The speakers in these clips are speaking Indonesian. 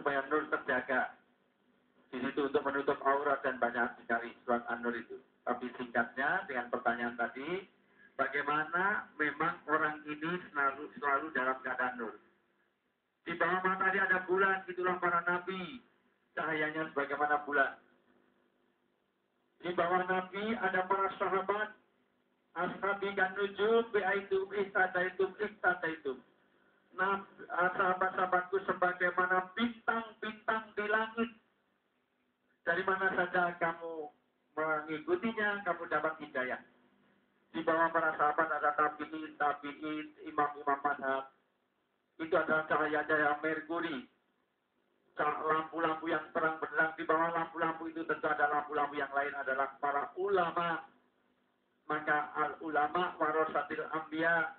supaya nur terjaga. Di situ untuk menutup aurat dan banyak sekali surat An-Nur itu. Tapi singkatnya dengan pertanyaan tadi, bagaimana memang orang ini selalu dalam keadaan nur. Di bawah matahari ada bulan, itulah para nabi. Cahayanya sebagaimana bulan. Di bawah nabi ada para sahabat. Ashabi kan nujum bi'aitum ihtadaitum. Nah, sahabat-sahabatku sebagaimana bintang-bintang di langit. Dari mana saja kamu mengikutinya, kamu dapat hidayah. Di bawah para sahabat ada tabi'in, imam-imam madhab. Itu adalah cahaya-cahaya Merkuri. Lampu-lampu yang terang benderang. Di bawah lampu-lampu itu tentu ada lampu-lampu yang lain adalah para ulama. Maka al-ulama warasatil anbiya.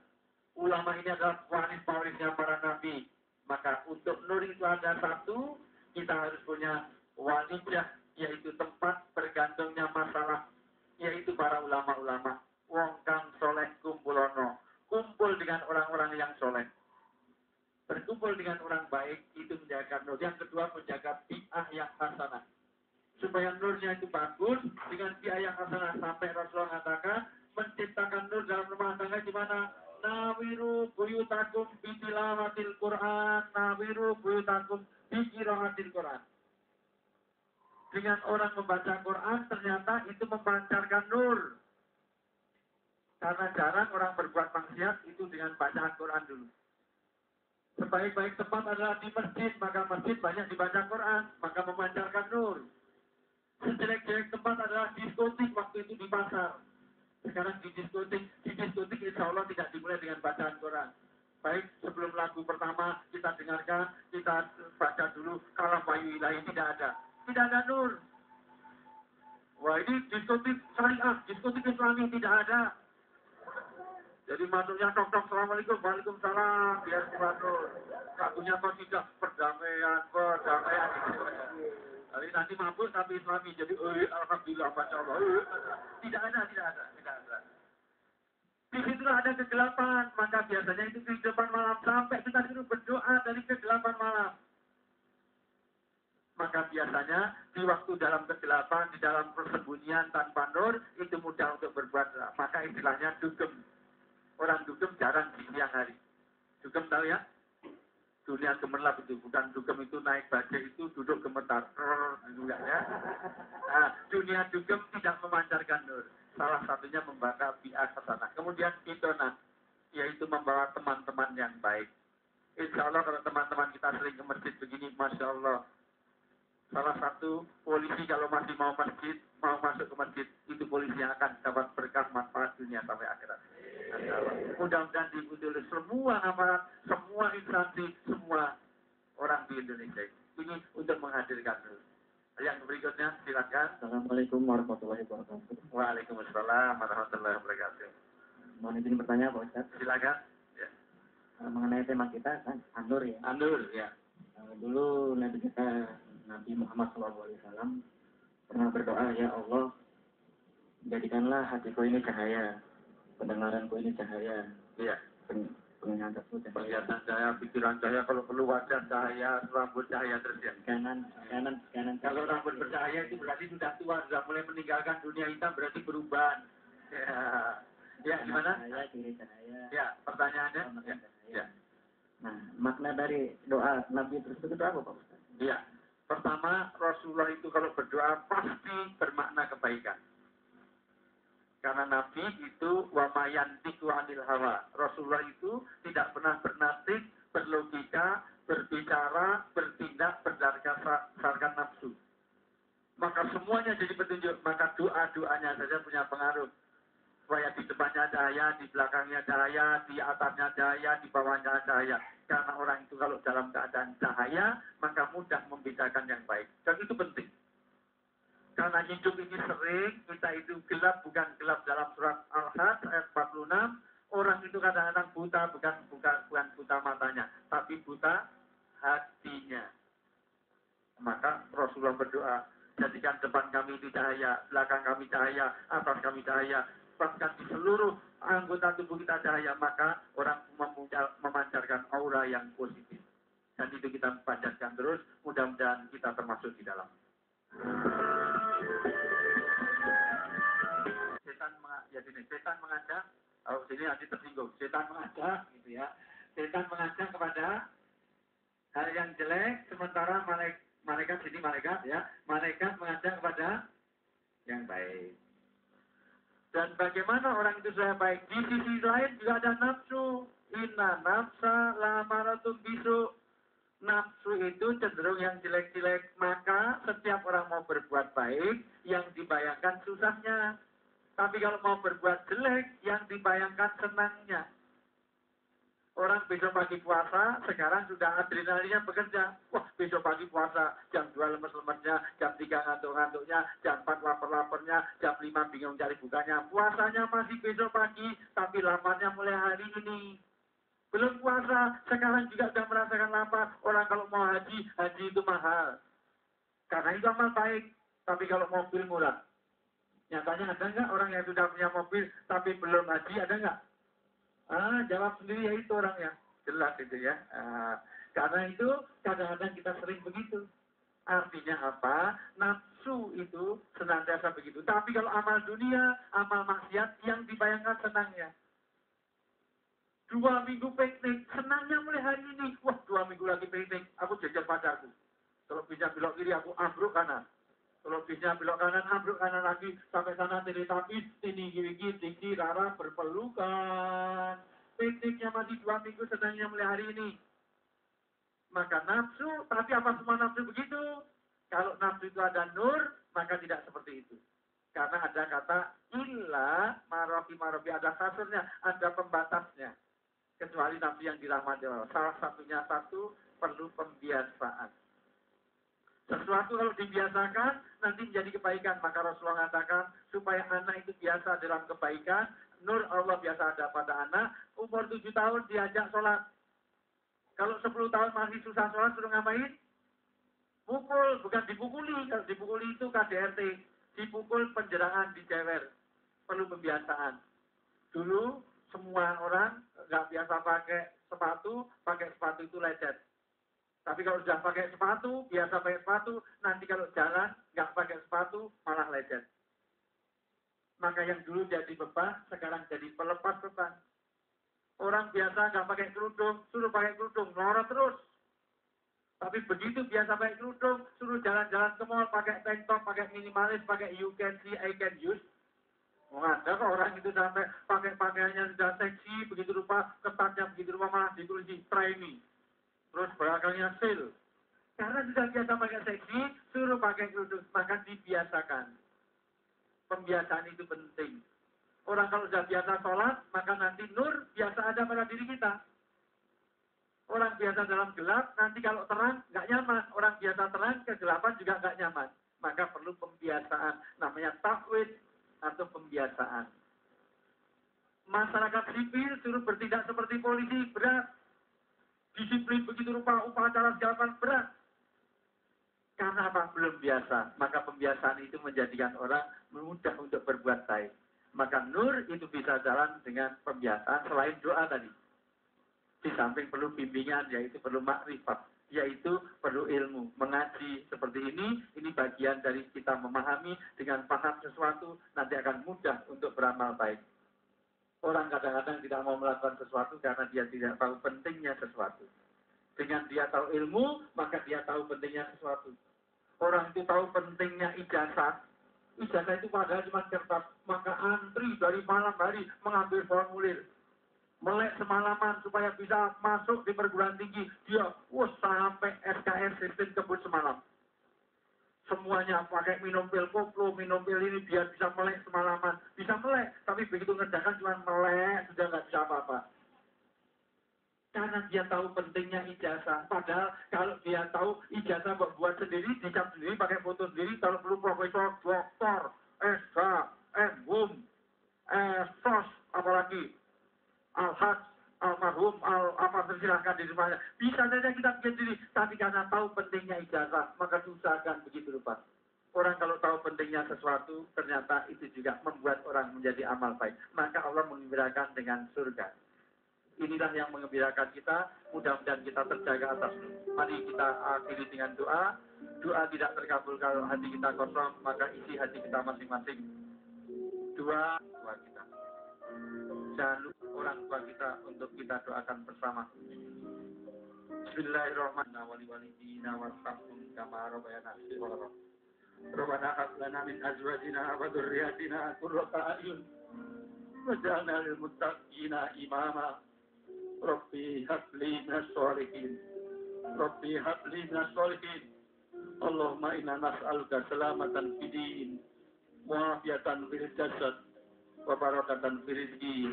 Ulama ini adalah waris-warisnya para nabi. Maka untuk nur itu ada satu, kita harus punya walijah, yaitu tempat bergantungnya masalah, yaitu para ulama-ulama. Wong kang soleh kumpulono, kumpul dengan orang-orang yang soleh, berkumpul dengan orang baik, itu menjaga nur. Yang kedua, menjaga bi'ah yang hasanah, supaya nurnya itu bagus. Dengan bi'ah yang hasanah, sampai Rasulullah mengatakan menciptakan nur dalam rumah tangga di mana? Nawiru buyutakum bitilawatil Quran, nawiru buyutakum bikiraatil Quran. Dengan orang membaca Quran, ternyata itu memancarkan nur. Karena jarang orang berbuat maksiat itu dengan bacaan Quran dulu. Sebaik-baik tempat adalah di masjid, maka masjid banyak dibaca Quran, maka memancarkan nur. Sejelek-jelek tempat adalah diskotik, waktu itu di pasar. Sekarang di diskotik insya Allah tidak dimulai dengan bacaan Quran. Baik, sebelum lagu pertama kita dengarkan, kita baca dulu, kalau bayu ilahi tidak ada. Tidak ada nur. Wah, ini diskotik syariah, diskotik Islami tidak ada. Jadi masuknya tok-tok, assalamualaikum, waalaikumsalam, biar nur. Lagunya kok tidak perdamaian. Jadi nanti mabuk tapi Islami, jadi alhamdulillah, masya Allah. Tidak ada. Di situlah ada kegelapan, maka biasanya itu kegelapan malam, sampai kita disuruh berdoa dari kegelapan malam. Maka biasanya di waktu dalam kegelapan, di dalam persembunyian tanpa nur, itu mudah untuk berbuat. Maka istilahnya dugem. Orang dugem jarang di siang hari. Dugem tahu ya? Dunia gemerlap itu. Bukan dugem itu naik bajai itu duduk gemetar. Enggak ya? Nah, dunia dugem tidak memancarkan nur. Salah satunya membakar bi'ah hasanah. Kemudian fitnah, yaitu membawa teman-teman yang baik. Insya Allah kalau teman-teman kita sering ke masjid begini, Masya Allah. Salah satu polisi kalau masih mau masuk ke masjid, itu polisi yang akan dapat berkah manfaat dunia sampai akhirat. Mudah-mudahan diikuti oleh semua aparat, semua instansi, semua orang di Indonesia. Ini untuk menghadirkan dulu. Yang berikutnya, silakan. Assalamualaikum warahmatullahi wabarakatuh. Waalaikumsalam warahmatullahi wabarakatuh. Mohon izin bertanya Pak Ustaz. Silakan. Ya. Mengenai tema kita kan An-Nur ya. An-Nur ya. Dulu Nabi kita Nabi Muhammad SAW pernah berdoa, ya Allah, jadikanlah hatiku ini cahaya, pendengaranku ini cahaya, Iya. penglihatanku cahaya, Penglihatan cahaya, pikiran cahaya, kalau perlu wajah cahaya, rambut cahaya terus ya. kanan. Kalau rambut bercahaya itu berarti sudah tua, sudah mulai meninggalkan dunia hitam, berarti berubah. Ya, gimana? Cahaya, kiri cahaya. Ya, pertanyaannya. Ya. Nah, makna dari doa Nabi tersebut itu apa Pak Ustaz? Iya. Pertama, Rasulullah itu kalau berdoa pasti bermakna kebaikan. Karena Nabi itu wa mayantiqu 'anil hawa. Rasulullah itu tidak pernah bernatik, berlogika, berbicara, bertindak berdasarkan nafsu. Maka semuanya jadi petunjuk. Maka doa-doanya saja punya pengaruh. Supaya di depannya cahaya, di belakangnya cahaya, di atasnya cahaya, di bawahnya cahaya. Karena orang itu kalau dalam keadaan cahaya, maka mudah membedakan yang baik. Dan itu penting. Karena hidup ini sering, kita itu gelap, bukan gelap dalam surat Al-Hajj ayat 46. Orang itu kadang-kadang buta, bukan buta matanya, tapi buta hatinya. Maka Rasulullah berdoa, jadikan depan kami itu cahaya, belakang kami cahaya, atas kami cahaya, bahkan di seluruh anggota tubuh kita cahaya, maka orang memancarkan aura yang positif. Dan itu kita panjatkan terus. Mudah-mudahan kita termasuk di dalam. Setan mengajak, sini nanti tersinggung. Setan mengajak, gitu ya. Setan mengajak kepada hal yang jelek, sementara malaikat ya, malaikat mengajak kepada yang baik. Dan bagaimana orang itu sudah baik? Di sisi lain juga ada nafsu. Inna nafsa lamaratun bisu. Nafsu itu cenderung yang jelek-jelek. Maka setiap orang mau berbuat baik, yang dibayangkan susahnya. Tapi kalau mau berbuat jelek, yang dibayangkan senangnya. Orang besok pagi puasa, sekarang sudah adrenalinnya bekerja. Wah, besok pagi puasa, jam 2 lemes-lemesnya, jam 3 ngantuk-ngantuknya, jam 4 lapar-laparnya, jam 5 bingung cari bukanya. Puasanya masih besok pagi, tapi laparnya mulai hari ini. Belum puasa, sekarang juga sudah merasakan lapar. Orang kalau mau haji, haji itu mahal. Karena itu amal baik. Tapi kalau mobil murah. Nyatanya ada nggak orang yang sudah punya mobil, tapi belum haji, ada nggak? Jawab sendiri ya itu orangnya. Jelas itu ya. Karena itu kadang-kadang kita sering begitu. Artinya apa? Nafsu itu senantiasa begitu. Tapi kalau amal dunia, amal maksiat yang dibayangkan senangnya. 2 minggu piknik, senangnya mulai hari ini. Wah, 2 minggu lagi piknik, aku jajar pacarku. Kalau bisa belok kiri, aku ambruk kanan. Kalau bisa belok kanan, ambruk kanan lagi, sampai sana Teletubbies, tinggi, rara berpelukan. Pikniknya masih 2 minggu, senangnya mulai hari ini. Maka nafsu, tapi apa semua nafsu begitu? Kalau nafsu itu ada nur, maka tidak seperti itu. Karena ada kata illa marofi, ada kasurnya, ada pembatasnya. Kecuali nafsu yang dirahmati Allah. Salah satunya perlu pembiasaan. Sesuatu kalau dibiasakan, nanti menjadi kebaikan. Maka Rasulullah mengatakan, supaya anak itu biasa dalam kebaikan, nur Allah biasa ada pada anak, umur 7 tahun diajak sholat. Kalau 10 tahun masih susah sholat, suruh ngapain? Pukul, bukan dipukuli. Kalau dipukuli itu KDRT. Dipukul penjerangan, dicewer. Perlu pembiasaan. Dulu, semua orang nggak biasa pakai sepatu itu lecet. Tapi kalau sudah pakai sepatu, biasa pakai sepatu, nanti kalau jalan, nggak pakai sepatu, malah lecet. Maka yang dulu jadi beban, sekarang jadi pelepas beban. Orang biasa nggak pakai kerudung, suruh pakai kerudung, melorot terus. Tapi begitu biasa pakai kerudung, suruh jalan-jalan ke mall, pakai tank top, pakai minimalis, pakai you can see, I can use. Ada kok orang itu sampai pakai pakaiannya sudah seksi, begitu rupa, ketatnya begitu rupa, malah ditulis try me. Terus belakangnya sale. Karena sudah biasa pakai seksi, suruh pakai kerudung, maka dibiasakan. Pembiasaan itu penting. Orang kalau sudah biasa sholat, maka nanti nur biasa ada pada diri kita. Orang biasa dalam gelap, nanti kalau terang, nggak nyaman. Orang biasa terang, kegelapan juga nggak nyaman. Maka perlu pembiasaan. Namanya takwid atau pembiasaan. Masyarakat sipil suruh bertindak seperti polisi, berat. Disiplin begitu rupa, upacara segala berat. Karena apa? Belum biasa. Maka pembiasaan itu menjadikan orang mudah untuk berbuat baik. Maka nur itu bisa jalan dengan pembiasaan selain doa tadi. Di samping perlu bimbingan, yaitu perlu makrifat, yaitu perlu ilmu. Mengaji seperti ini bagian dari kita memahami dengan paham sesuatu, nanti akan mudah untuk beramal baik. Orang kadang-kadang tidak mau melakukan sesuatu karena dia tidak tahu pentingnya sesuatu. Dengan dia tahu ilmu, maka dia tahu pentingnya sesuatu. Orang itu tahu pentingnya ijazah. Ijazah itu padahal cuma kertas. Maka antri dari malam hari mengambil formulir. Melek semalaman supaya bisa masuk di perguruan tinggi. Dia sampai SKS sistem kebut semalam. Semuanya pakai minum pil koplo, minum pil ini biar bisa melek semalaman. Bisa melek, tapi begitu ngerjakan cuma melek, sudah nggak bisa apa-apa. Karena dia tahu pentingnya ijazah. Padahal kalau dia tahu ijazah buat sendiri, dicap sendiri, pakai foto sendiri, kalau perlu profesor, doktor, SH, M.Hum, SOS, apalagi Al-Haq, Almarhum, apa silahkan di rumahnya. Bisa saja kita bikin diri, tapi karena tahu pentingnya ijazah, maka usahakan begitu rupa. Orang kalau tahu pentingnya sesuatu, ternyata itu juga membuat orang menjadi amal baik. Maka Allah mengembirakan dengan surga. Inilah yang mengembirakan kita. Mudah-mudahan kita terjaga atas. Mari kita akhiri dengan doa. Doa tidak terkabul kalau hati kita kosong, maka isi hati kita masing-masing. Dua kita. Jangan lupa orang tua kita untuk kita doakan bersama. Bismillahirrahmanirrahim. Warhamhum kama rabbayana shighara. Rabbana hab lana min azwajina wa dhurriyyatina qurrata a'yun waj'alna lil muttaqina imama. Rabbi habli minas sholihin. Rabbi habli minas sholihin. Allahumma inna nas'aluka salamatan fid din, mu'afiyatan fil jasad, wa barakatan fil rizqi,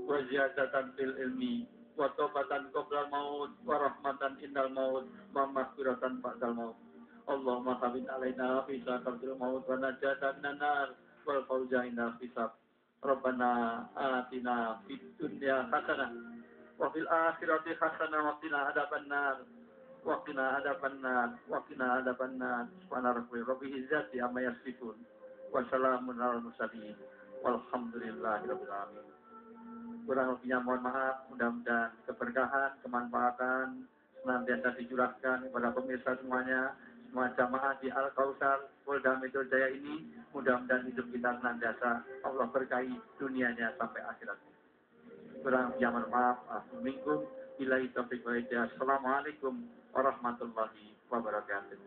wa ziyadatan fil ilmi, wa taubatan qabla maut, wa rahmatan indal maut, wa maghfiratan ba'dal maut. Allahumma habib alaina fi sakatil maut wa najatan minan nar wal fawza indal hisab. Rabbana atina fid dunya hasanah wa fil akhirati hasanah wa qina adzabannar. Waqina adzabannar, waqina adzabannar. Subhana rabbil izzati amma yasifun. Wassalamun alal mursalin. Walhamdulillahirabbil alamin. Kurang lebihnya mohon maaf, mudah-mudahan keberkahan, kemanfaatan senantiasa dicurahkan kepada pemirsa semuanya, semua jamaah di Al-Kautsar Polda Metro Jaya ini, mudah-mudahan hidup kita senantiasa Allah berkahi dunianya sampai akhiratnya. Kurang lebihnya mohon maaf, assalamualaikum billahi taufiq wal hidayah. Assalamualaikum warahmatullahi wabarakatuh.